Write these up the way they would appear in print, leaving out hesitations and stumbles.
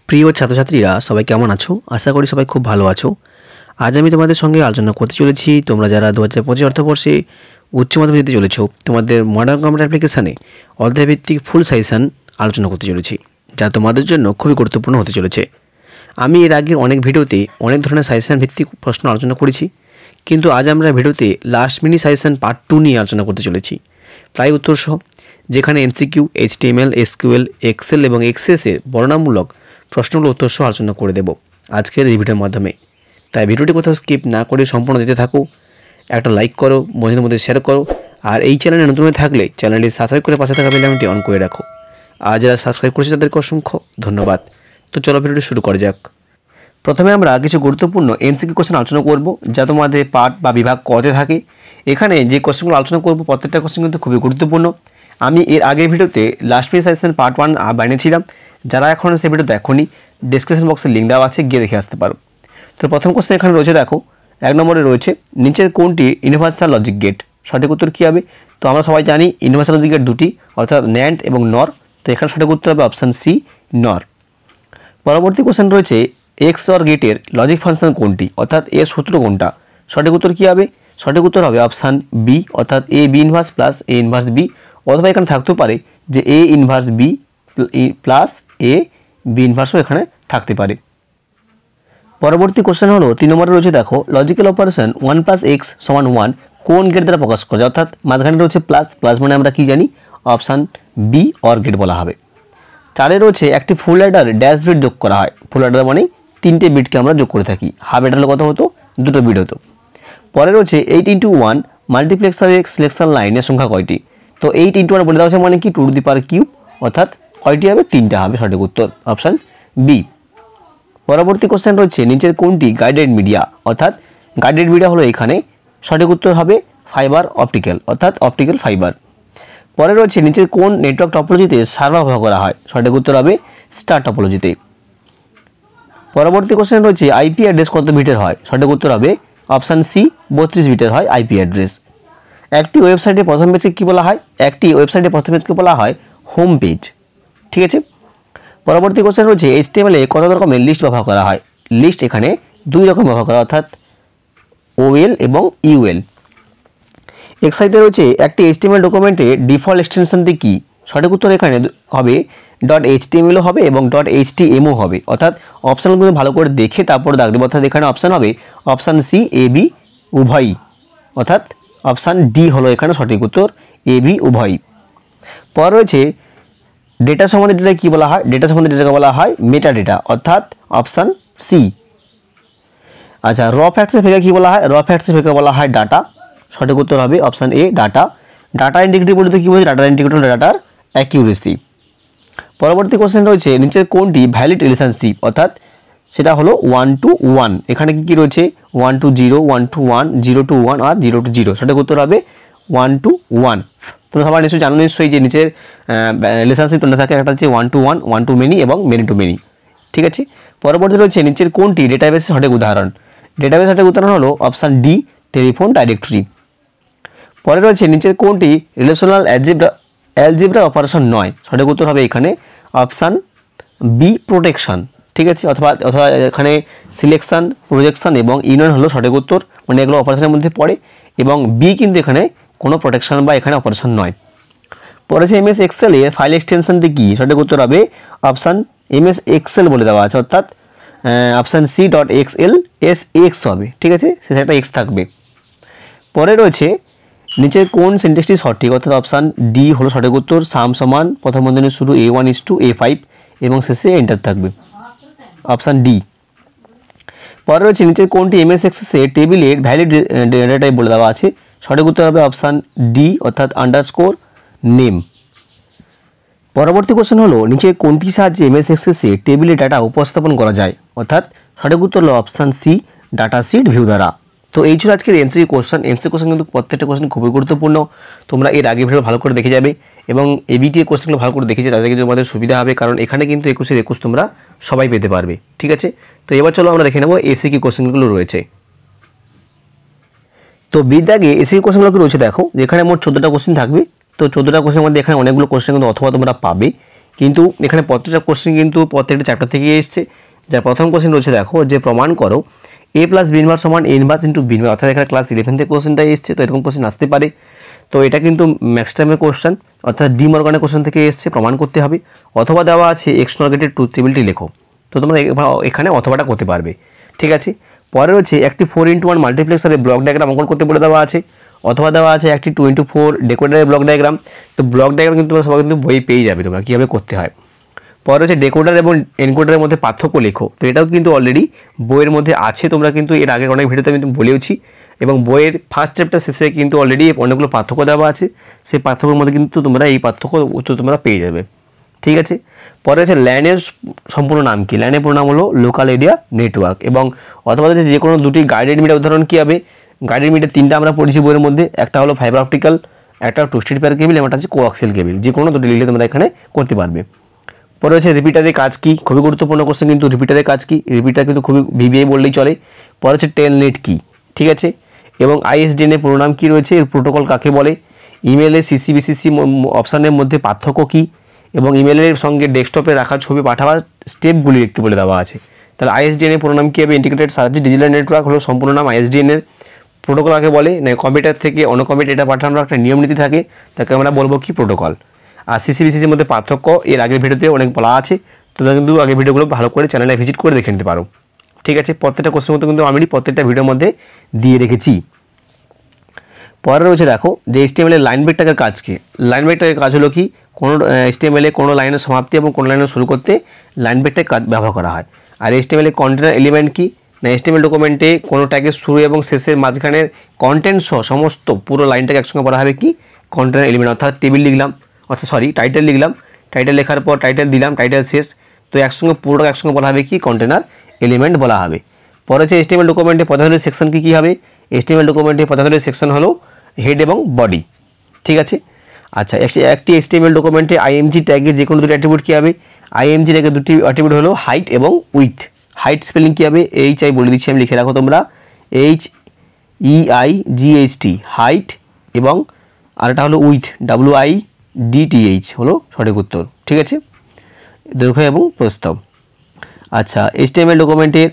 প্রিয় ছাত্রছাত্রীরা সবাই কেমন আছো? আশা করি সবাই খুব ভালো আছো। আজ আমি তোমাদের সঙ্গে আলোচনা করতে চলেছি তোমরা যারা 2025 অর্থবর্ষে উচ্চ মাধ্যমিক দিতে চলেছো, তোমাদের মডার্ন কম্পিউটার অ্যাপ্লিকেশানে অধ্যায়ভিত্তিক ফুল সাজেশন আলোচনা করতে চলেছি, যা তোমাদের জন্য খুবই গুরুত্বপূর্ণ হতে চলেছে। আমি এর আগের অনেক ভিডিওতে অনেক ধরনের সাজেশন ভিত্তিক প্রশ্ন আলোচনা করেছি, কিন্তু আজ আমরা ভিডিওতে লাস্ট মিনি সাজেশন পার্ট 2 নিয়ে আলোচনা করতে চলেছি, প্রায় উত্তর সহ, যেখানে এমসিকিউ, HTML, SQL, এক্সেল এবং এক্সেসের বর্ণনামূলক প্রশ্নগুলো উত্তর সহ আলোচনা করে দেব আজকের এই ভিডিওর মাধ্যমে। তাই ভিডিওটি কোথাও স্কিপ না করে সম্পূর্ণ দিতে থাকো। একটা লাইক করো, বন্ধুদের মধ্যে শেয়ার করো, আর এই চ্যানেলে নতুন হয়ে থাকলে চ্যানেলটি সাবস্ক্রাইব করে পাশে থাকা বেল আইকনটি অন করে রাখো। আর যারা সাবস্ক্রাইব করেছে তাদেরকে অসংখ্য ধন্যবাদ। তো চলো ভিডিওটি শুরু করা যাক। প্রথমে আমরা কিছু গুরুত্বপূর্ণ এমসিকিউ কোশ্চেন আলোচনা করব, যা তোমাদের পার্ট বা বিভাগ কতে থাকে। এখানে যে কোশ্চেনগুলো আলোচনা করব প্রত্যেকটা কোশ্চেন কিন্তু খুবই গুরুত্বপূর্ণ। আমি এর আগের ভিডিওতে লাস্ট মিনি সাজেশন পার্ট 1 বানিয়েছিলাম, যারা এখন সেই ভিডিও দেখোনি ডেসক্রিপশন বক্সে লিঙ্ক দেওয়া আছে, গিয়ে দেখে আসতে পারো। তো প্রথম কোশ্চেন এখানে রয়েছে, দেখো 1 নম্বরে রয়েছে, নিচের কোনটি ইউনিভার্সাল লজিক গেট? সঠিক উত্তর কী হবে? তো আমরা সবাই জানি ইউনিভার্সাল লজিক গেট দুটি, অর্থাৎ ন্যান্ড এবং নর। তো এখানে সঠিক উত্তর হবে অপশান সি, নর। পরবর্তী কোশ্চেন রয়েছে, এক্স অর গেটের লজিক ফাংশন কোনটি, অর্থাৎ এর সূত্র কোনটা? সঠিক উত্তর কী হবে? সঠিক উত্তর হবে অপশান বি, অর্থাৎ A B inverse plus A inverse B, অথবা এখানে থাকতেও পারে যে A inverse B plus A B ইনভার্সও এখানে থাকতে পারে। পরবর্তী কোশ্চেন হলো 3 নম্বরে রয়েছে, দেখো লজিক্যাল অপারেশন 1 + x = 1 কোন গেট দ্বারা প্রকাশ করা যায়? অর্থাৎ মাঝখানে রয়েছে প্লাস, প্লাস মানে আমরা কি জানি? অপশান বি, অর গেট বলা হবে। 4-এ রয়েছে, একটি ফুল অ্যাডার ড্যাশ বিট যোগ করা হয়। ফুল অ্যাডার মানে 3টে বিটকে আমরা যোগ করে থাকি, হাফ অ্যাডার কত হতো? 2টো বিট হতো। পরে রয়েছে 8 × 1 মাল্টিপ্লেক্সার সিলেকশন লাইনের সংখ্যা কয়টি? তো 8 × 1 বলে দেওয়া আছে মানে কি? 2^3, অর্থাৎ কয়টি হবে? 3টা হবে। সঠিক উত্তর অপশান বি। পরবর্তী কোশ্চেন রয়েছে, নিচের কোনটি গাইডেড মিডিয়া? অর্থাৎ গাইডেড মিডিয়া হলো এখানে। সঠিক উত্তর হবে ফাইবার অপটিক্যাল, অর্থাৎ অপটিক্যাল ফাইবার। পরে রয়েছে, নিচের কোন নেটওয়ার্ক টপোলজিতে সার্ভার ব্যবহার করা হয়? সঠিক উত্তর হবে স্টার টপোলজিতে। পরবর্তী কোশ্চেন রয়েছে, আইপি অ্যাড্রেস কত বিটের হয়? সঠিক উত্তর হবে অপশান সি, 32 বিটের হয় আইপি অ্যাড্রেস। একটি ওয়েবসাইটে প্রথম পেজকে কী বলা হয়? একটি ওয়েবসাইটে প্রথম পেজকে বলা হয় হোম পেজ। ঠিক আছে। পরবর্তী কোশ্চেন রয়েছে, HTML এ কত রকমের লিস্ট ব্যবহার করা হয়? লিস্ট এখানে 2 রকম ব্যবহার করা, অর্থাৎ OL এবং UL। এক্সাইতে রয়েছে, একটি HTML ডকুমেন্টে ডিফল্ট এক্সটেনশনটি কি? সঠিক উত্তর এখানে হবে .html হবে এবং .html হবে, অর্থাৎ অপশানগুলো ভালো করে দেখে তারপর দাগ দেবো। অর্থাৎ এখানে অপশান হবে অপশান সি, AB উভয়ই, অর্থাৎ অপশান ডি হলো এখানে সঠিক উত্তর, AB উভয়ই। পর রয়েছে, ডেটা সম্বন্ধে ডেটা কী বলা হয়? ডেটা সম্বন্ধে ডেটাকে বলা হয় মেটা ডেটা, অর্থাৎ অপশান সি। আচ্ছা, র ফ্যাক্টসের ভেগে কী বলা হয়? র ফ্যাক্টসের ভেগে বলা হয় ডাটা। সঠিক উত্তর হবে option A, data. Data integrity বলতে কী বোঝায়? ডাটা ইন্টিগ্রিটি হল ডাটার অ্যাকিউরেসি। পরবর্তী কোশ্চেন রয়েছে, নিচের কোনটি ভ্যালিড রিলেশনশিপ? অর্থাৎ সেটা হলো 1 to 1। এখানে কী কী রয়েছে? 1 to 0, 1 to 1, 0 to 1 R 0 to 0। সঠিক উত্তর হবে 1 to 1। তোমরা সবাই নিশ্চয়ই জানো নিশ্চয়ই যে নিচের রিলেশনশিপ তোমরা থাকে, একটা হচ্ছে 1 to 1, 1 to many এবং many to many। ঠিক আছে। পরবর্তী রয়েছে, নিচের কোনটি ডেটাবেসের সঠিক উদাহরণ? ডেটাবেসের সঠিক উদাহরণ হলো অপশান ডি, টেলিফোন ডাইরেক্টরি। পরে রয়েছে, নিচের কোনটি রিলেশনাল অ্যালজেব্রা অপারেশন নয়? সঠিক উত্তর হবে এখানে অপশান বি, প্রোটেকশন। ঠিক আছে। অথবা এখানে সিলেকশন, প্রজেকশন এবং ইউনিয়ন হলো সঠিক উত্তর, মানে এগুলো অপারেশনের মধ্যে পড়ে, এবং বি কিন্তু এখানে কোনো প্রোটেকশন বা এখানে অপারেশন নয়। পরে আছে, MS এক্সেল এর ফাইল এক্সটেনশনটি কি? সঠিক উত্তর হবে অপশান MS এক্সেল বলে দেওয়া আছে, অর্থাৎ অপশান সি, .xlsx হবে। ঠিক আছে, শেষে একটা এক্স থাকবে। পরে রয়েছে, নিচের কোন সেন্টেন্সটি সঠিক? অর্থাৎ অপশান ডি হলো সঠিক উত্তর, সাম সমান প্রথম বন্ধনীর শুরু A1:A5 এবং শেষে এন্টার থাকবে, অপশান ডি। পরে রয়েছে, নিচের কোনটি MS এক্সেসে টেবিলের ভ্যালিড ডেটা টাইপ বলে দেওয়া আছে? সঠিক উত্তর হবে অপশান ডি, অর্থাৎ আন্ডারস্কোর নেম। পরবর্তী কোশ্চেন হলো, নিচে কোনটির সাহায্যে MS এক্সেসে টেবিলে ডাটা উপস্থাপন করা যায়? অর্থাৎ সঠিক উত্তর হলো option C, data sheet view দ্বারা। তো এই ছিল আজকের এমসিকিউ কোশ্চেন। এমসিকিউ কোশ্চেন কিন্তু প্রত্যেকটা কোশ্চেন খুবই গুরুত্বপূর্ণ। তোমরা এর আগে ভিডিও ভালো করে দেখে যাবে এবং এবিটি কোশ্চেনগুলো ভালো করে দেখে যাবে, তাদের কিন্তু তোমাদের সুবিধা হবে, কারণ এখানে কিন্তু 21-21 তোমরা সবাই পেতে পারবে। ঠিক আছে। তো এবার চলো আমরা দেখে নেবো এসি কি কোশ্চেনগুলো রয়েছে। তো বিদ্যাগে এসি কোশ্চেনগুলো কি রয়েছে, দেখো যেখানে মোট 14টা কোশ্চেন থাকবে। তো 14টা কোশ্চেনের মধ্যে এখানে অনেকগুলো কোশ্চেন কিন্তু অথবা তোমরা পাবে, কিন্তু এখানে প্রত্যেকটা কোশ্চেন কিন্তু প্রত্যেকটা চ্যাপ্টার থেকে এসছে। যার প্রথম কোশ্চেন রয়েছে দেখো যে প্রমাণ করো a প্লাস বি ইনভার্স সমান a inverse into B inverse, অর্থাৎ এখানে ক্লাস 11 থেকে কোশ্চেনটা এসছে, তো এরকম কোশ্চেন আসতে পারে। তো এটা কিন্তু ম্যাক্স টাইমের কোশ্চেন, অর্থাৎ ডি মর্গানের কোশ্চেন থেকে এসছে, প্রমাণ করতে হবে। অথবা দেওয়া আছে এক্স নর্গেটের ট্রুথ টেবিলটি লেখো, তো তোমরা এখানে অথবাটা করতে পারবে। ঠিক আছে, পরে রয়েছে একটি 4x1 মাল্টিপ্লেক্সারের ব্লক ডায়াগ্রাম অঙ্কন করতে বলে দেওয়া আছে। অথবা দেওয়া আছে একটি 2x4 ডেকোডারের ব্লক ডায়াগ্রাম। তো ব্লক ডায়াগ্রাম কিন্তু তোমরা সবাই কিন্তু বই পেয়ে যাবে তোমরা কীভাবে করতে হয়। পরে হচ্ছে ডেকোডার এবং এনকোডারের মধ্যে পার্থক্য লেখো, তো এটাও কিন্তু অলরেডি বইয়ের মধ্যে আছে, তোমরা কিন্তু এর আগের অনেক ভিডিওতে আমি বলেওছি। এবং বইয়ের ফার্স্ট চ্যাপ্টার শেষে কিন্তু অলরেডি অনেকগুলো পার্থক্য দেওয়া আছে, সেই পার্থক্যের মধ্যে কিন্তু তোমরা এই পার্থক্য উত্তর তোমরা পেয়ে যাবে। ঠিক আছে, পরে আছে ল্যানের সম্পূর্ণ নাম কি? ল্যানের পুরো নাম হলো লোকাল এরিয়া নেটওয়ার্ক। এবং অথবা যে কোনো দুটি গাইডেড মিডিয়া উদাহরণ কী হবে? গাইডেড মিডিয়া তিনটা আমরা পড়েছি বইয়ের মধ্যে, একটা হলো ফাইবার অপটিক্যাল, একটা টুস্টেড পেয়ার কেবিল, এবং একটা হচ্ছে কোয়াক্সিয়াল কেবিল। যে কোনো দুটি লিখলে তোমরা এখানে করতে পারবে। পরে হচ্ছে রিপিটারের কাজ কি? খুবই গুরুত্বপূর্ণ কোশ্চেন কিন্তু রিপিটারের কাজ কি? রিপিটার কিন্তু খুবই ভিভিআই বললেই চলে। পরে হচ্ছে টেলনেট কি? ঠিক আছে, এবং আইএসডিএন এর পুরো নাম কী রয়েছে? এর প্রোটোকল কাকে বলে? ইমেলে সিসিবিসিসি অপশানের মধ্যে পার্থক্য কী? এবং ইমেলের সঙ্গে ডেস্কটপে রাখা ছবি পাঠাবার স্টেপগুলি লিখতে বলে দেওয়া আছে। তাহলে আইএসডিএন এর পুরো নাম কী হবে? ইন্টিগ্রেটেড সার্ভিস ডিজিটাল নেটওয়ার্ক হলো সম্পূর্ণ নাম আইএসডিএন এর। প্রোটোকল কাকে বলে? না কম্পিউটার থেকে অন্য কম্পিউটার ডেটা পাঠানোর একটা নিয়ম নীতি থাকে, তাকে আমরা বলবো কি? প্রোটোকল। আর সিসিবিসির মধ্যে পার্থক্য এর আগের ভিডিওতে অনেক বলা আছে, তোমরা কিন্তু আগের ভিডিওগুলো ভালো করে চ্যানেলে ভিজিট করে দেখে নিতে পারো। ঠিক আছে, প্রত্যেকটা কোশ্চেন মতো কিন্তু আমি প্রত্যেকটা ভিডিওর মধ্যে দিয়ে রেখেছি। পরে রয়েছে দেখো যে HTML এর লাইন ব্রেক ট্যাগের কাজ কি? লাইন ব্রেক ট্যাগের কাজ হলো কি? কোনো HTML এ কোনো লাইনের সমাপ্তি এবং কোনো লাইনের শুরু করতে লাইন ব্রেক ট্যাগ ব্যবহার করা হয়। আর HTML এর কন্টেনার এলিমেন্ট কি? না HTML ডকুমেন্টে কোনো ট্যাগের শুরু এবং শেষের মাঝখানের কন্টেন্ট সহ সমস্ত পুরো লাইনটাকে একসঙ্গে বলা হবে কি? Container element. অর্থাৎ টেবিল লিখলাম, অর্থাৎ টাইটেল লিখলাম, টাইটেল লেখার পর টাইটেল দিলাম, টাইটেল শেষ, তো একসঙ্গে পুরোটা একসঙ্গে বলা হবে কি? কন্টেনার এলিমেন্ট বলা হবে। পরে হচ্ছে HTML ডকুমেন্টে পদার্থের সেকশন কী হবে? HTML ডকুমেন্টে পদার্থের সেকশন হলো হেড এবং বডি। ঠিক আছে, আচ্ছা একটি HTML ডকুমেন্টে আইএমজি ট্যাগে যে কোনো দুটি অ্যাট্রিবিউট কী হবে? আইএমজি ট্যাগে দুটি অ্যাট্রিবিউট হলো হাইট এবং উইথ। হাইট স্পেলিং কী হবে? HI বলে দিচ্ছি আমি, লিখে রাখো তোমরা, HEIGHT হাইট, এবং আরেকটা হলো উইথ, WIDTH হলো সঠিক উত্তর। ঠিক আছে, দৈর্ঘ্য এবং প্রস্থ। আচ্ছা HTML ডকুমেন্টের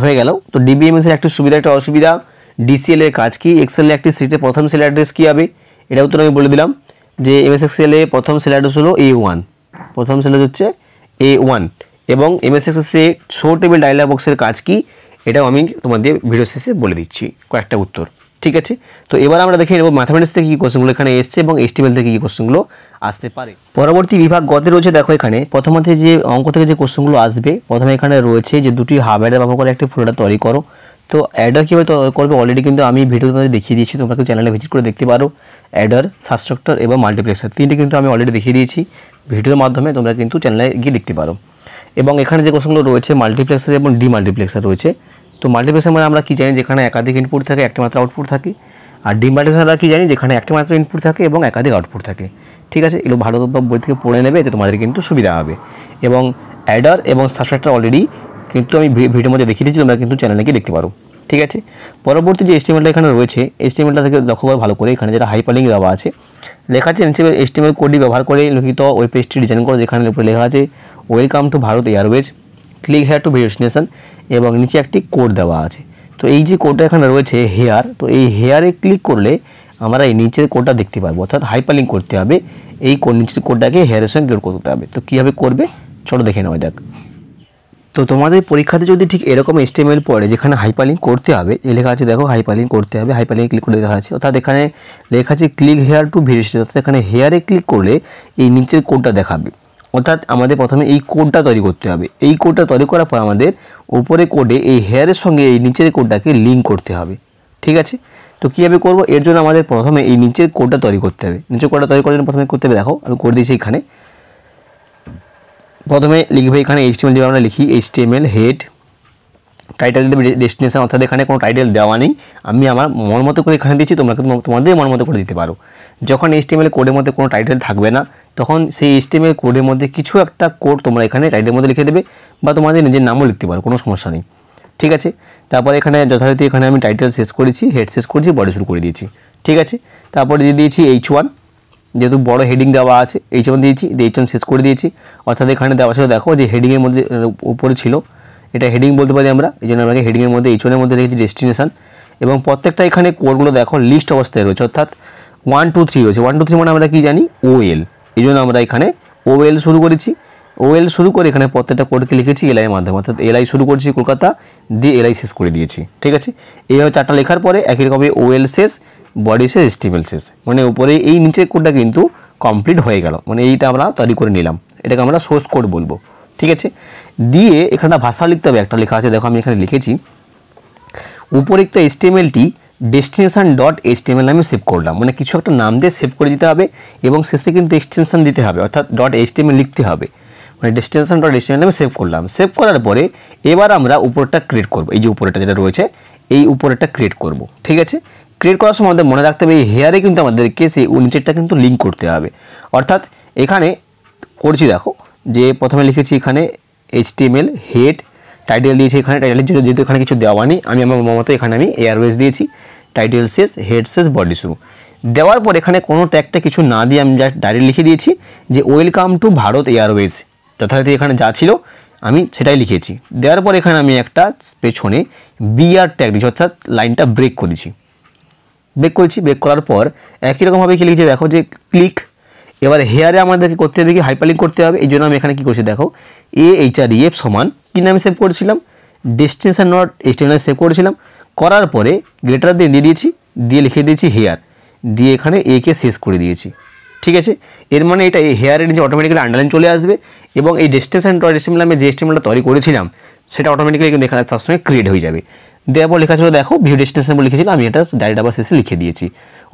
হয়ে গেল। তো DBMS এর একটা সুবিধা একটা অসুবিধা। DCL এর কাজ কি? এক্সেল একটি সিটের প্রথম সেল অ্যাড্রেস কী হবে? এটা উত্তর আমি বলে দিলাম যে MS Excel এ প্রথম সেল অ্যাড্রেস হলো A1, প্রথম সেল হচ্ছে A1। এবং MS Excel এ শো টেবিল ডায়লগ বক্সের কাজ কি? এটাও আমি তোমাদের ভিডিও শেষে বলে দিচ্ছি কয়েকটা উত্তর। ঠিক আছে, তো এবার আমরা দেখে নেব ম্যাথামেটিক্স থেকে কী কোশ্চেনগুলো এখানে এসছে এবং HTML থেকে কী কোশ্চেনগুলো আসতে পারে। পরবর্তী বিভাগ গতে রয়েছে দেখো এখানে প্রথমত যে অঙ্ক থেকে যে কোশ্চেনগুলো আসবে, প্রথমে এখানে রয়েছে যে দুটি হাব অ্যাডার ব্যবহার করে একটি ফোল্ডার তৈরি করো। তো অ্যাডার কীভাবে করবে অলরেডি কিন্তু আমি ভিডিওতে দেখিয়ে দিয়েছি, তোমরা চ্যানেলে ভিজিট করে দেখতে পারো। অ্যাডার, সাবস্ট্রাক্টর এবং মাল্টিপ্লেক্সার তিনটি কিন্তু আমি অলরেডি দেখিয়ে দিয়েছি ভিডিওর মাধ্যমে, তোমরা কিন্তু চ্যানেলে গিয়ে দেখতে পারো। এবং এখানে যে কোশ্চেনগুলো রয়েছে মাল্টিপ্লেক্সার এবং ডিমাল্টিপ্লেক্সার রয়েছে। তো মাল্টিপ্লেক্সার মানে আমরা কী জানি? যেখানে একাধিক ইনপুট থাকে একটি মাত্র আউটপুট থাকে। আর ডিমাল্টিপ্লেক্সার আমরা কী জানি? যেখানে একটি মাত্র ইনপুট থাকে এবং একাধিক আউটপুট থাকে। ঠিক আছে, এগুলো ভালো বই থেকে পড়ে নেবে, এতে তোমাদের কিন্তু সুবিধা হবে। এবং অ্যাডার এবং সাবস্ট্রাক্টর অলরেডি কিন্তু আমি ভিডিওর মধ্যে দেখিয়ে দিচ্ছি, তোমরা কিন্তু চ্যানেলে গিয়ে দেখতে পারো। ঠিক আছে, পরবর্তী যে HTML এখানে রয়েছে, HTML থেকে লক্ষ্য করে ভালো করে, এখানে যেটা হাইপারলিঙ্ক দেওয়া আছে, লেখা আছে HTML কোডটি ব্যবহার করে লিখিত ওয়েব পেজটি ডিজাইন করো, যেখানে উপরে লেখা আছে welcome to Bharat Airways, click here two view destination, এবং নিচে একটি কোড দেওয়া আছে। তো এই যে কোডটা এখানে রয়েছে হেয়ার, তো এই হেয়ারে ক্লিক করলে আমরা এই নিচের কোডটা দেখতে পারবো, অর্থাৎ হাইপারলিঙ্ক করতে হবে। এই নিচের কোডটাকে হেয়ারের সঙ্গে ক্লিক করতে হবে। তো কীভাবে করবে চলো দেখে নেওয়া যাক। তো তোমাদের পরীক্ষাতে যদি ঠিক এরকম HTML পড়ে যেখানে হাইপারলিঙ্ক করতে হবে, এই লেখা আছে দেখো হাইপারলিঙ্ক করতে হবে, হাইপারলিঙ্ক ক্লিক করে দেখা আছে, অর্থাৎ এখানে লেখা আছে click here two view destination, অর্থাৎ এখানে হেয়ারে ক্লিক করলে এই নিচের কোডটা দেখাবে। অর্থাৎ আমাদের প্রথমে এই কোডটা তৈরি করতে হবে। এই কোডটা তৈরি করার পর আমাদের উপরে কোডে এই হেয়ারের সঙ্গে এই নিচের কোডটাকে লিঙ্ক করতে হবে। ঠিক আছে, তো কীভাবে করবো? এর জন্য আমাদের প্রথমে এই নিচের কোডটা তৈরি করতে হবে। নিচের কোডটা তৈরি করার জন্য প্রথমে করতে হবে, দেখো আমি করে দিয়েছি এখানে। প্রথমে লিখবে এখানে HTML দিয়ে আমরা লিখি HTML হেড, টাইটেল দেবে ডেস্টিনেশন, অর্থাৎ এখানে কোনো টাইটেল দেওয়া নেই, আমি আমার মন মতো করে এখানে দিচ্ছি, তোমরা কিন্তু তোমাদের মন মতো করে দিতে পারো। যখন HTML কোডের মধ্যে কোনো টাইটেল থাকবে না, তখন সেই HTML কোডের মধ্যে কিছু একটা কোড তোমরা এখানে টাইটেলের মধ্যে লিখে দেবে, বা তোমাদের নিজের নামও লিখতে পারো, কোনো সমস্যা নেই। ঠিক আছে, তারপরে এখানে যথারীতি এখানে আমি টাইটেল শেষ করেছি, হেড শেষ করেছি, বডি শুরু করে দিয়েছি। ঠিক আছে, তারপরে দিয়ে দিয়েছি H1, যেহেতু বড় হেডিং দেওয়া আছে H1 দিয়েছি, H1 শেষ করে দিয়েছি। অর্থাৎ এখানে দেওয়া ছিল দেখো যে হেডিংয়ের মধ্যে উপরে ছিল, এটা হেডিং বলতে পারি আমরা, এই জন্য আমাকে হেডিংয়ের মধ্যে H1 এর মধ্যে রেখেছি ডেস্টিনেশন। এবং প্রত্যেকটা এখানে কোডগুলো দেখো লিস্ট অবস্থায় রয়েছে, অর্থাৎ 1 2 3 রয়েছে। 1 2 3 মানে আমরা কি জানি OL, এই জন্য আমরা এখানে OL শুরু করেছি। OL শুরু করে এখানে প্রত্যেকটা কোডকে লিখেছি LI এর মাধ্যমে, অর্থাৎ LI শুরু করেছি কলকাতা দিয়ে LI শেষ করে দিয়েছি। ঠিক আছে, এইভাবে 4টা লেখার পরে একই রকমভাবে OL শেষ, বডি শেষ, HTML শেষ, মানে উপরে এই নিচের কোডটা কিন্তু কমপ্লিট হয়ে গেল, মানে এইটা আমরা তৈরি করে নিলাম, এটাকে আমরা সোর্স কোড বলবো। ঠিক আছে, দিয়ে এখানে ভাষা লিখতে হবে, একটা লেখা আছে দেখো আমি এখানে লিখেছি, উপরিক্ত HTML-টি destination.html নামে সেভ করলাম, মানে কিছু একটা নাম দিয়ে সেভ করে দিতে হবে এবং শেষে কিন্তু এক্সটেনশন দিতে হবে, অর্থাৎ .html লিখতে হবে, মানে destination.html নামে সেভ করলাম। সেভ করার পরে এবার আমরা উপরটা ক্রিয়েট করব, এই যে উপরেটা যেটা রয়েছে এই উপরেটা ক্রিয়েট করব। ঠিক আছে, ক্রিয়েট করার সময় আমাদের মনে রাখতে হবে এই হেয়ারে কিন্তু আমাদেরকে সেই নিচেরটা কিন্তু লিঙ্ক করতে হবে। অর্থাৎ এখানে করছি দেখো যে প্রথমে লিখেছি এখানে HTML হেড, টাইটেল দিয়েছি, এখানে টাইটেলের জন্য যেহেতু এখানে কিছু দেওয়া নেই আমি আমার মতো এখানে আমি এয়ারওয়েজ দিয়েছি, টাইটেল শেষ, হেড শেষ, বডি শুরু। দেওয়ার পর এখানে কোনো ট্যাগটা কিছু না দিয়ে আমি জাস্ট ডাইরেক্ট লিখে দিয়েছি যে ওয়েলকাম টু ভারত এয়ারওয়েজ, যথারীতি এখানে যা ছিল আমি সেটাই লিখেছি। দেওয়ার পর এখানে আমি একটা পেছনে BR ট্যাগ দিয়েছি, অর্থাৎ লাইনটা ব্রেক করেছি, ব্রেক করার পর একই রকমভাবে কি লিখেছি দেখো যে ক্লিক। এবার হেয়ারে আমাদেরকে করতে হবে কি হাইপারলিঙ্ক করতে হবে, এই জন্য আমি এখানে কী করছি দেখো AHREF সমান কি নামে সেভ করেছিলাম, destination.html সেভ করেছিলাম, করার পরে গ্রেটার দিয়ে দিয়েছি, দিয়ে লিখে দিয়েছি হেয়ার, দিয়ে এখানে কে শেষ করে দিয়েছি। ঠিক আছে, এর মানে এটা এই হেয়ারের নিচে অটোমেটিক্যালি আন্ডারলাইন চলে আসবে এবং এই destination.html আমি যে HTML-টা তৈরি করেছিলাম সেটা অটোমেটিক্যালি কিন্তু এখানে তার সঙ্গে ক্রিয়েট হয়ে যাবে। দেওয়ার পর লেখা ছিল দেখো ভিউ ডেস্টিনেশন বলে লিখেছিল, আমি এটা ডাইরেক্ট আবার শেষে লিখে দিয়েছি।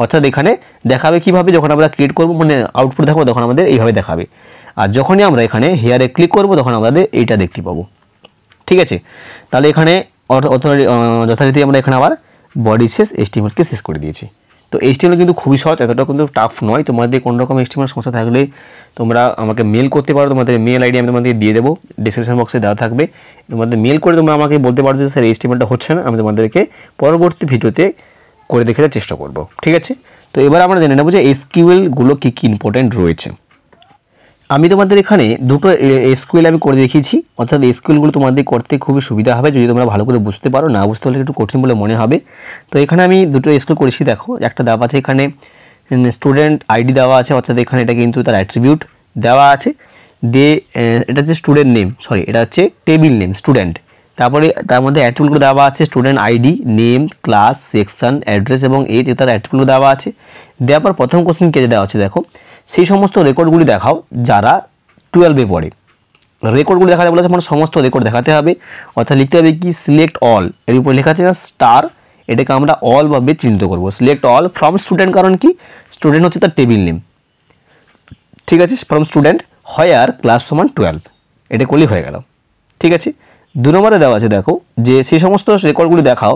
অর্থাৎ এখানে দেখাবে কীভাবে, যখন আমরা ক্রিয়েট করবো মানে আউটপুট দেখাবো তখন আমাদের এইভাবে দেখাবে, আর যখনই আমরা এখানে হেয়ারে ক্লিক করবো তখন আমাদের এইটা দেখতে পাবো। ঠিক আছে, তাহলে এখানে যথারীতি আমরা এখানে আবার বডি শেষ, HTML-কে শেষ করে দিয়েছি। তো HTML কিন্তু খুবই সহজ, এতটা কিন্তু টাফ নয়। তোমাদের কোনো রকম HTML সমস্যা থাকলে তোমরা আমাকে মেল করতে পারো, তোমাদের মেল আইডি আমি তোমাদের দিয়ে দেবো, ডিসক্রিপশন বক্সে দেওয়া থাকবে, তোমাদের মেল করে তোমরা আমাকে বলতে পারো যে স্যার HTML-টা হচ্ছে না, আমি তোমাদেরকে পরবর্তী ভিডিওতে করে দেখে চেষ্টা করব। ঠিক আছে, তো এবার আমরা জেনে নেব যে SQL-গুলো কী কী ইম্পর্টেন্ট রয়েছে। আমি তোমাদের এখানে দুটো SQL আমি করে দেখিয়েছি, অর্থাৎ SQL-গুলো তোমাদের করতে খুবই সুবিধা হবে যদি তোমরা ভালো করে বুঝতে পারো, না বুঝতে পারলে একটু কঠিন বলে মনে হবে। তো এখানে আমি দুটো SQL করেছি দেখো, একটা দেওয়া আছে এখানে স্টুডেন্ট আইডি দেওয়া আছে, অর্থাৎ এখানে এটা কিন্তু তার অ্যাট্রিবিউট দেওয়া আছে, দিয়ে এটা হচ্ছে স্টুডেন্ট নেম, সরি এটা হচ্ছে টেবিল নেম স্টুডেন্ট, তারপরে তার মধ্যে অ্যাট্রিবিউটগুলো দেওয়া আছে student ID, name, class, section, address এবং এজ, তার অ্যাট্রিবিউটগুলো দেওয়া আছে। দেওয়ার পর প্রথম কোশ্চেন কে দেওয়া আছে দেখো, সেই সমস্ত রেকর্ডগুলি দেখাও যারা 12-এ পড়ে। রেকর্ডগুলো দেখাতে বলেছে মানে সমস্ত রেকর্ড দেখাতে হবে, অর্থাৎ লিখতে হবে কি সিলেক্ট অল, এর উপরে লেখা আছে না স্টার, এটাকে আমরা অল ভাবে চিহ্নিত করবো, সিলেক্ট অল ফ্রম স্টুডেন্ট, কারণ কি স্টুডেন্ট হচ্ছে তার টেবিল নেম। ঠিক আছে, ফ্রম স্টুডেন্ট হোয়ার ক্লাস সমান 12, এটা করলেই হয়ে গেল। ঠিক আছে, 2 নম্বরে দেওয়া আছে দেখো যে সেই সমস্ত রেকর্ডগুলি দেখাও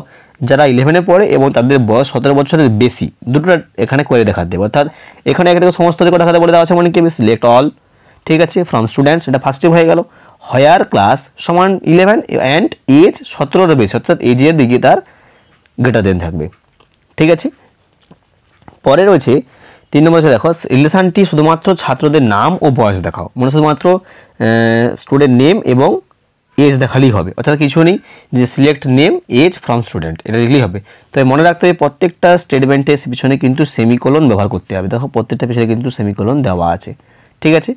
যারা 11-এ পড়ে এবং তাদের বয়স 17 বছরের বেশি, দুটো এখানে করে দেখাতে দেবে, অর্থাৎ এখানে একটা সমস্ত রেকর্ড দেখাতে বলে দেওয়া আছে মানে কি সিলেক্ট অল। ঠিক আছে, ফ্রম স্টুডেন্টস এটা ফার্স্ট হয়ে গেল, হোয়ার ক্লাস সমান 11 অ্যান্ড এজ 17-এর বেশি, অর্থাৎ এজের দিকে তার গ্রেটার দেন থাকবে। ঠিক আছে, পরে রয়েছে 3 নম্বরে দেখো রিলেশনটি শুধুমাত্র ছাত্রদের নাম ও বয়স দেখাও, মানে শুধুমাত্র স্টুডেন্ট নেম এবং এজ দেখালেই হবে, অর্থাৎ কিছু নেই যে select name as from student এটা লিখলেই হবে। তবে মনে রাখতে হবে প্রত্যেকটা স্টেটমেন্টের পিছনে কিন্তু সেমিকোলন ব্যবহার করতে হবে, দেখো প্রত্যেকটা পিছনে কিন্তু সেমিকোলন দেওয়া আছে। ঠিক আছে,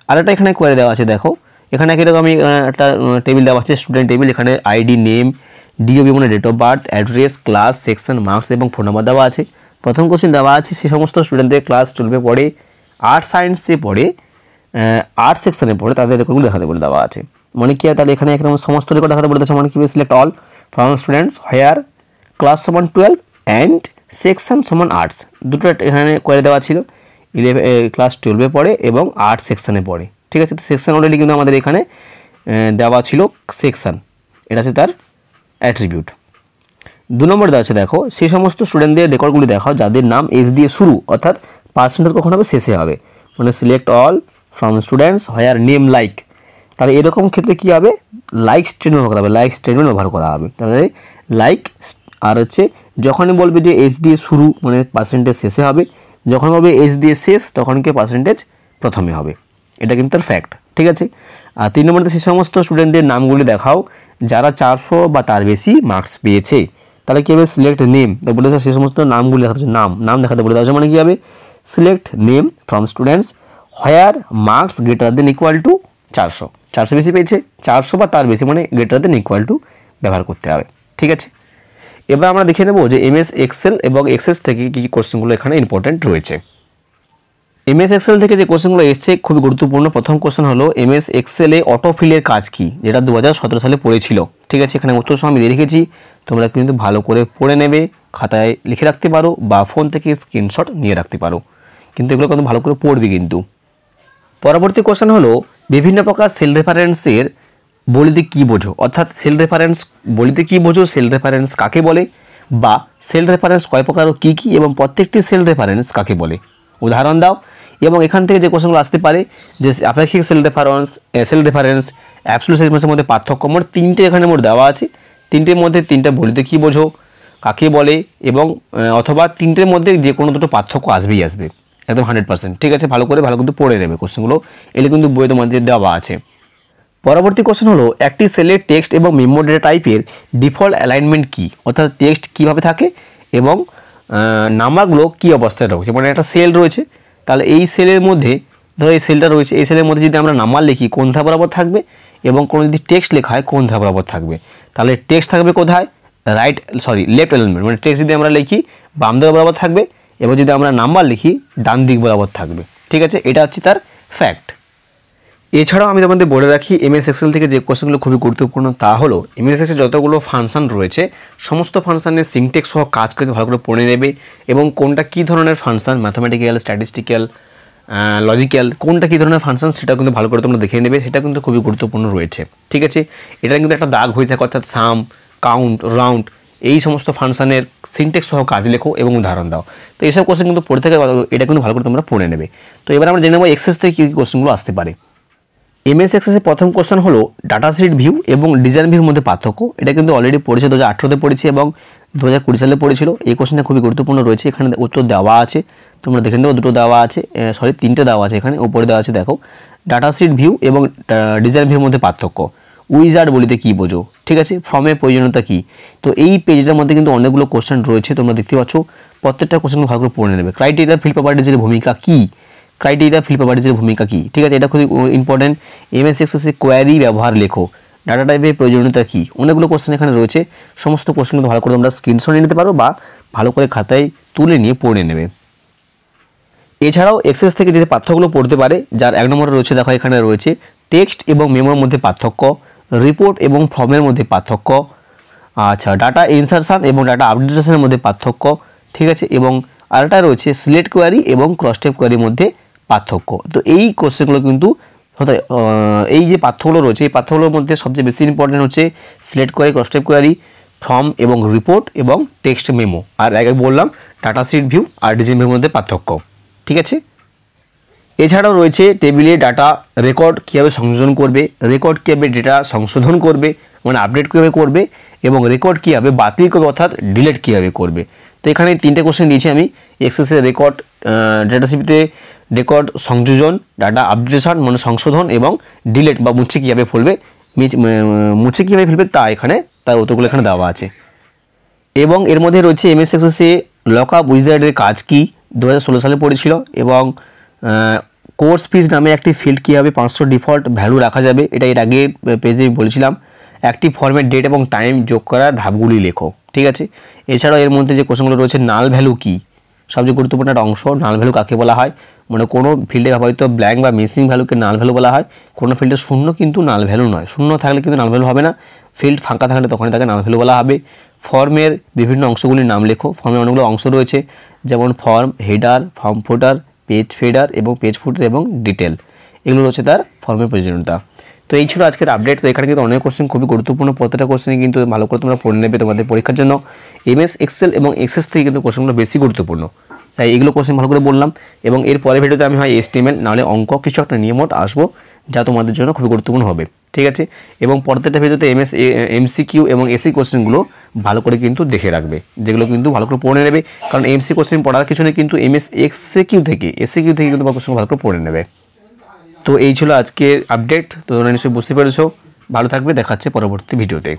আর একটা এখানে কোয়ারি দেওয়া আছে দেখো, এখানে কীরকম আমি একটা টেবিল দেওয়া আছে স্টুডেন্ট টেবিল, এখানে আইডি, নেম, ডিওবি মানে date of birth, address, class, section, marks এবং ফোন নাম্বার দেওয়া আছে। প্রথম কোশ্চেন দেওয়া আছে সেই সমস্ত স্টুডেন্টদের ক্লাস 12-এ পড়ে, আর্টস সায়েন্সে পড়ে, আর্টস সেকশনে পড়ে তাদের রেকর্ডগুলো দেখাতে বলে দেওয়া আছে, মানে কি তাহলে এখানে একদম সমস্ত রেকর্ড দেখাতে বলে দিচ্ছে, মানে কি select all from students where class সমান 12 অ্যান্ড সেকশন সমান আর্টস, দুটো এখানে করে দেওয়া ছিল, ক্লাস 12-এ পড়ে এবং আর্টস সেকশনে পড়ে। ঠিক আছে, তো সেকশন অলরেডি কিন্তু আমাদের এখানে দেওয়া ছিল সেকশন, এটা হচ্ছে তার অ্যাট্রিবিউট। 2 নম্বর দেওয়া আছে দেখো সেই সমস্ত স্টুডেন্টদের রেকর্ডগুলি দেখাও যাদের নাম এস দিয়ে শুরু, অর্থাৎ পার্সেন্টেজ কখন হবে শেষে হবে, মানে select all from students where name like, তাহলে এরকম ক্ষেত্রে কী হবে লাইক স্টেটমেন্ট ব্যবহার করা হবে, লাইক স্টেটমেন্ট ব্যবহার করা হবে, তাহলে লাইক আর হচ্ছে যখনই বলবে যে এস দিয়ে শুরু মানে পার্সেন্টেজ শেষে হবে, যখন হবে এস দিয়ে শেষ তখন কি পার্সেন্টেজ প্রথমে হবে, এটা কিন্তু তার ফ্যাক্ট। ঠিক আছে। আর 3 নম্বরে সে সমস্ত স্টুডেন্টদের নামগুলি দেখাও যারা 400 বা তার বেশি মার্কস পেয়েছে। তাহলে কী হবে, সিলেক্ট নেম, তো বলেছে সে সমস্ত নামগুলি দেখাতে, নাম দেখাতে বলে দেওয়া হচ্ছে, মানে কী হবে, select name from students where marks greater than equal to 400 বেশি পেয়েছে, 400 বা তার বেশি মানে গ্রেটার দেন ইকুয়াল টু ব্যবহার করতে হবে। ঠিক আছে। এবার আমরা দেখে নেব যে এমএস এক্সেল এবং এক্সেস থেকে কী কী কোশ্চেনগুলো এখানে ইম্পর্টেন্ট রয়েছে। এমএস এক্সেল থেকে যে কোশ্চেনগুলো এসছে খুবই গুরুত্বপূর্ণ। প্রথম কোশ্চেন হলো এমএস এক্সেলে অটোফিলের কাজ কি, যেটা 2017 সালে পড়েছিল। ঠিক আছে, এখানে উত্তর সহ আমি দিয়ে রেখেছি, তোমরা কিন্তু ভালো করে পড়ে নেবে, খাতায় লিখে রাখতে পারো বা ফোন থেকে স্ক্রিনশট নিয়ে রাখতে পারো, কিন্তু এগুলো কিন্তু ভালো করে পড়বি কিন্তু। পরবর্তী কোশ্চেন হলো বিভিন্ন প্রকার সেল রেফারেন্সের বলিতে কী বোঝো, অর্থাৎ সেল রেফারেন্স বলিতে কী বোঝো, সেল রেফারেন্স কাকে বলে, বা সেল রেফারেন্স কয় প্রকার ও কী কী, এবং প্রত্যেকটি সেল রেফারেন্স কাকে বলে, উদাহরণ দাও। এবং এখান থেকে যে কোশ্চেনগুলো আসতে পারে যে আপেক্ষিক সেল রেফারেন্স অ্যাবসলিউট সেল রেফারেন্সের মধ্যে পার্থক্য, মোট 3টে এখানে মোট দেওয়া আছে। 3টের মধ্যে 3টা বলিতে কী বোঝো, কাকে বলে, এবং অথবা 3টের মধ্যে যে কোনো দুটো পার্থক্য আসবেই আসবে, একদম 100%। ঠিক আছে, ভালো কিন্তু পড়ে নেবে কোশ্চেনগুলো, এগুলো কিন্তু বইয়ে তোমাদের দেওয়া আছে। পরবর্তী কোশ্চেন হলো একটি সেলের টেক্সট এবং মেমো ডেটা টাইপের ডিফল্ট অ্যালাইনমেন্ট কী, অর্থাৎ টেক্সট কীভাবে থাকে এবং নাম্বারগুলো কী অবস্থায় রয়েছে। মানে একটা সেল রয়েছে, তাহলে এই সেলের মধ্যে ধরো এই সেলটা রয়েছে, এই সেলের মধ্যে যদি আমরা নাম্বার লিখি কোন ধাপ বরাবর থাকবে, এবং কোনো যদি টেক্সট লেখা হয় কোন ধাপ বরাবর থাকবে। তাহলে টেক্সট থাকবে কোথায়, লেফট অ্যালাইনমেন্ট, মানে টেক্সট যদি আমরা লিখি বাম দিক বরাবর থাকবে, এবং যদি আমরা নাম্বার লিখি ডান দিক বরাবর থাকবে। ঠিক আছে, এটা হচ্ছে তার ফ্যাক্ট। এছাড়াও আমি তোমাদের বলে রাখি এমএস এক্সেল থেকে যে কোশ্চেনগুলো খুবই গুরুত্বপূর্ণ তা হলো এমএস এক্সেল যতগুলো ফাংশন রয়েছে সমস্ত ফাংশনের সিনট্যাক্স সহ কাজ করতে ভালো করে পড়ে নেবে, এবং কোনটা কী ধরনের ফাংশন, ম্যাথমেটিক্যাল, স্ট্যাটিস্টিক্যাল, লজিক্যাল, কোনটা কী ধরনের ফাংশন সেটা কিন্তু ভালো করে তোমরা দেখে নেবে, সেটা কিন্তু খুবই গুরুত্বপূর্ণ রয়েছে। ঠিক আছে, এটা কিন্তু একটা দাগ হয়ে থাকে, অর্থাৎ সাম, কাউন্ট, রাউন্ড, এই সমস্ত ফাংশনের সিনট্যাক্স সহ কাজ লেখো এবং উদাহরণ দাও। তো এইসব কোশ্চেন কিন্তু পড়ে থাকে, এটা কিন্তু ভালো করে তোমরা পড়ে নেবে। তো এবার আমরা জেনে নেব এক্সেস থেকে কী কী কোশ্চেনগুলো আসতে পারে। এমএস এক্সেসের প্রথম কোশ্চেন হলো ডাটা শিট ভিউ এবং ডিজাইন ভিউর মধ্যে পার্থক্য। এটা কিন্তু অলরেডি পড়েছে, 2018-তে পড়েছি এবং 2020 সালে পড়েছিল। এই কোশ্চেনটা খুবই গুরুত্বপূর্ণ রয়েছে, এখানে উত্তর দেওয়া আছে, তোমরা দেখে নেবো, দুটো দেওয়া আছে, 3টে দেওয়া আছে, এখানে উপরে দেওয়া আছে, দেখো ডাটা শিট ভিউ এবং ডিজাইন ভিউর মধ্যে পার্থক্য, উইজার্ড বলিতে কী বোঝো। ঠিক আছে, ফর্মের প্রয়োজনীয়তা কী। তো এই পেজটার মধ্যে কিন্তু অনেকগুলো কোশ্চেন রয়েছে, তোমরা দেখতে পাচ্ছ, প্রত্যেকটা কোশ্চেন ভালো করে পড়ে নেবে। ক্রাইটেরিয়া ফিল্ড প্রপার্টিজের ভূমিকা কী, ভূমিকা কী। ঠিক আছে, এটা খুবই ইম্পর্টেন্ট। এমএস এক্সেসে কোয়ারি ব্যবহার লেখো, ডাটা টাইপের প্রয়োজনীয়তা কী, অনেকগুলো কোশ্চেন এখানে রয়েছে। সমস্ত কোশ্চেনগুলো ভালো করে তোমরা স্ক্রিনশট নিয়ে নিতে পারো বা ভালো করে খাতায় তুলে নিয়ে পড়ে নেবে। এছাড়াও এক্সেস থেকে যে পাঠ্যগুলো পড়তে পারে, যার 1 নম্বরে রয়েছে, দেখো এখানে রয়েছে টেক্সট এবং মেমোর মধ্যে পার্থক্য, রিপোর্ট এবং ফর্মের মধ্যে পার্থক্য, আচ্ছা ডাটা ইনসারশন এবং ডাটা আপডেটেশনের মধ্যে পার্থক্য। ঠিক আছে, এবং আরেকটা রয়েছে সিলেক্ট কোয়ারি এবং ক্রস টাইপ কোয়ারির মধ্যে পার্থক্য। তো এই কোশ্চেনগুলো কিন্তু এই যে পার্থক্যগুলো রয়েছে, এই পার্থক্যগুলোর মধ্যে সবচেয়ে বেশি ইম্পর্টেন্ট হচ্ছে select query, cross type query, form এবং রিপোর্ট এবং টেক্সট মেমো, আর আগে বললাম ডাটা শিট ভিউ আর ডিজাইন ভিউর মধ্যে পার্থক্য। ঠিক আছে, এছাড়াও রয়েছে টেবিলে ডাটা রেকর্ড কীভাবে সংযোজন করবে, রেকর্ড কীভাবে ডেটা সংশোধন করবে, মানে আপডেট কীভাবে করবে, এবং রেকর্ড কীভাবে বাতিল করবে, অর্থাৎ ডিলিট কীভাবে করবে। তো এখানে 3টে কোশ্চেন দিয়েছি আমি। এক্সেসের রেকর্ড, ডেটাশিটে রেকর্ড সংযোজন, ডাটা আপডেটেশন মানে সংশোধন, এবং ডিলিট বা মুছে কীভাবে ফেলবে, তা এখানে তার উত্তরগুলো এখানে দেওয়া আছে। এবং এর মধ্যে রয়েছে এমএস এক্সেসে লকআপ উইজার্ডের কাজ কি, 2016 সালে পড়েছিল, এবং কোর্স ফিজ নামে একটি ফিল্ড কীভাবে 500 ডিফল্ট ভ্যালু রাখা যাবে, এটা এর আগে পেজে আমি বলেছিলাম। একটি ফর্মের ডেট এবং টাইম যোগ করার ধাপগুলি লেখো। ঠিক আছে, এছাড়াও এর মধ্যে যে কোশ্চেনগুলো রয়েছে নাল ভ্যালু কী, সবচেয়ে গুরুত্বপূর্ণ একটা অংশ, নাল ভ্যালু কাকে বলা হয়, মানে কোনো ফিল্ডে ব্যবহৃত ব্ল্যাঙ্ক বা মিসিং ভ্যালুকে নাল ভ্যালু বলা হয়। কোনো ফিল্ডে শূন্য কিন্তু নাল ভ্যালু নয়, শূন্য থাকলে কিন্তু নাল ভ্যালু হবে না, ফিল্ড ফাঁকা থাকলে তখনই তাকে নাল ভ্যালু বলা হবে। ফর্মের বিভিন্ন অংশগুলির নাম লেখো, ফর্মের অনেকগুলো অংশ রয়েছে, যেমন ফর্ম, হেডার, ফর্ম ফুটার, পেজ ফেডার এবং পেজ ফুটার এবং ডিটেল, এগুলো হচ্ছে তার ফর্মের প্রয়োজনীয়তা। তো এই ছিল আজকের আপডেট। তো এখানে কিন্তু অনেক কোশ্চেন খুবই গুরুত্বপূর্ণ, প্রত্যেকটা কোশ্চেনই কিন্তু ভালো করে তোমরা পড়ে নেবে তোমাদের পরীক্ষার জন্য। এমএস এক্সেল এবং এক্সেস থেকে কিন্তু কোশ্চেনগুলো বেশি গুরুত্বপূর্ণ, তাই এগুলো কোশ্চেন ভালো করে বললাম। এবং এর পরের ভিডিওতে আমি হয় HTML নাহলে অঙ্ক কিছু একটা নিয়ে মোট আসবো, যা তোমাদের জন্য খুবই গুরুত্বপূর্ণ হবে। ঠিক আছে, এবং প্রত্যেকটা ভিডিওতে এমসিকিউ এবং এসি কোশ্চেনগুলো ভালো করে কিন্তু দেখে রাখবে, যেগুলো কিন্তু ভালো করে পড়ে নেবে, কারণ এমসি কোশ্চেন পড়ার কিছু নেই, কিন্তু এসিকিউ থেকে কিন্তু কোশ্চেন ভালো করে পড়ে নেবে। তো এই ছিল আজকের আপডেট। তো তোমরা নিশ্চয়ই বুঝতে পেরেছো। ভালো থাকবে, দেখাচ্ছে পরবর্তী ভিডিওতে।